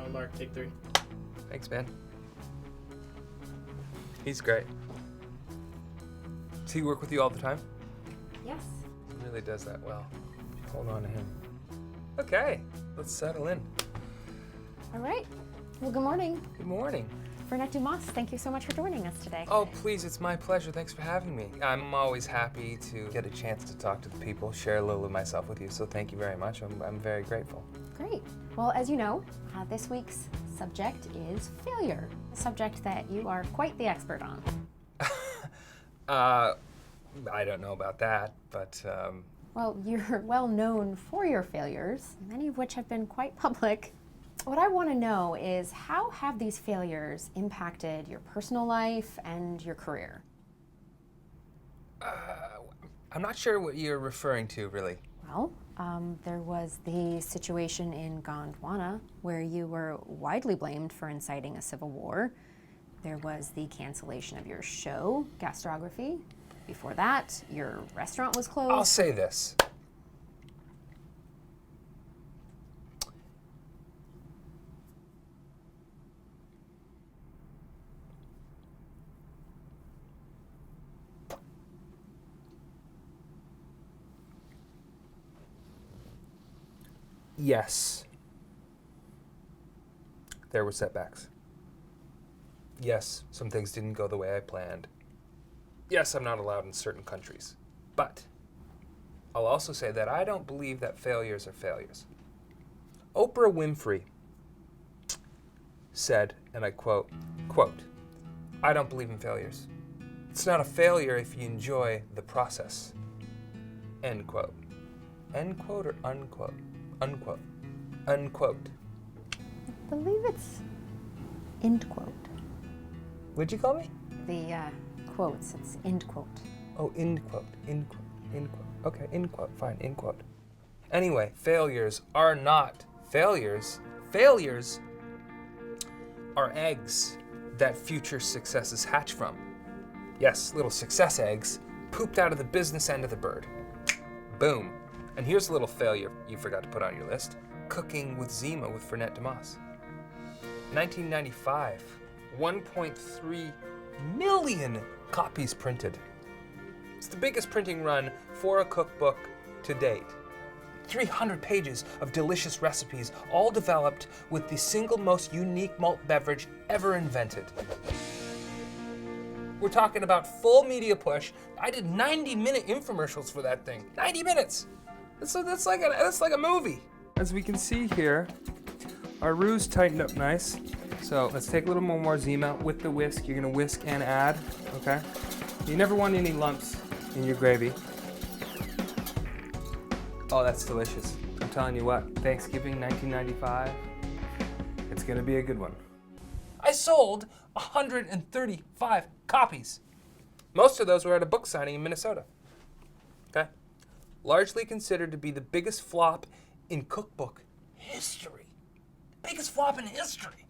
my mark, take 3. Thanks, man. He's great. Does he work with you all the time? Yes. He really does that well. Hold on to him. Okay, let's settle in. All right. Well, good morning. Good morning. Fernet Dumas, thank you so much for joining us today. Oh, please, it's my pleasure. Thanks for having me. I'm always happy to get a chance to talk to the people, share a little of myself with you, so thank you very much. I'm very grateful. Great. Well, as you know, this week's subject is failure, a subject that you are quite the expert on. I don't know about that, but Well, you're well known for your failures, many of which have been quite public. What I want to know is, how have these failures impacted your personal life and your career? I'm not sure what you're referring to, really. Well, there was the situation in Gondwana where you were widely blamed for inciting a civil war. There was the cancellation of your show, Gastrography. Before that, your restaurant was closed. I'll say this. Yes, there were setbacks. Yes, some things didn't go the way I planned. Yes, I'm not allowed in certain countries. But I'll also say that I don't believe that failures are failures. Oprah Winfrey said, and I quote, "I don't believe in failures. It's not a failure if you enjoy the process." End quote. End quote or unquote? Unquote. Unquote. I believe it's end quote. What'd you call me? The quotes, it's end quote. Oh, end quote, end quote, end quote. Okay, end quote, fine, end quote. Anyway, failures are not failures. Failures are eggs that future successes hatch from. Yes, little success eggs pooped out of the business end of the bird. Boom. And here's a little failure you forgot to put on your list. Cooking with Zima with Fernet Dumas. 1995, 1.3 million copies printed. It's the biggest printing run for a cookbook to date. 300 pages of delicious recipes, all developed with the single most unique malt beverage ever invented. We're talking about full media push. I did 90-minute infomercials for that thing. 90 minutes! That's like a movie. As we can see here, our roux's tightened up nice. So let's take a little more Zima with the whisk. You're gonna whisk and add, okay? You never want any lumps in your gravy. Oh, that's delicious. I'm telling you what, Thanksgiving 1995, it's gonna be a good one. I sold 135 copies. Most of those were at a book signing in Minnesota, okay? Largely considered to be the biggest flop in cookbook history. Biggest flop in history.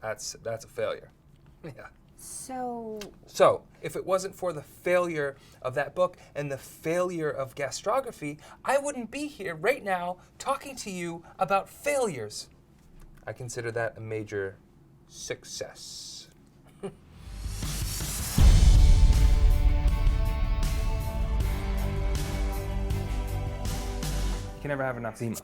That's a failure. Yeah. So, if it wasn't for the failure of that book and the failure of Gastrography, I wouldn't be here right now talking to you about failures. I consider that a major success. You can never have enough Zima.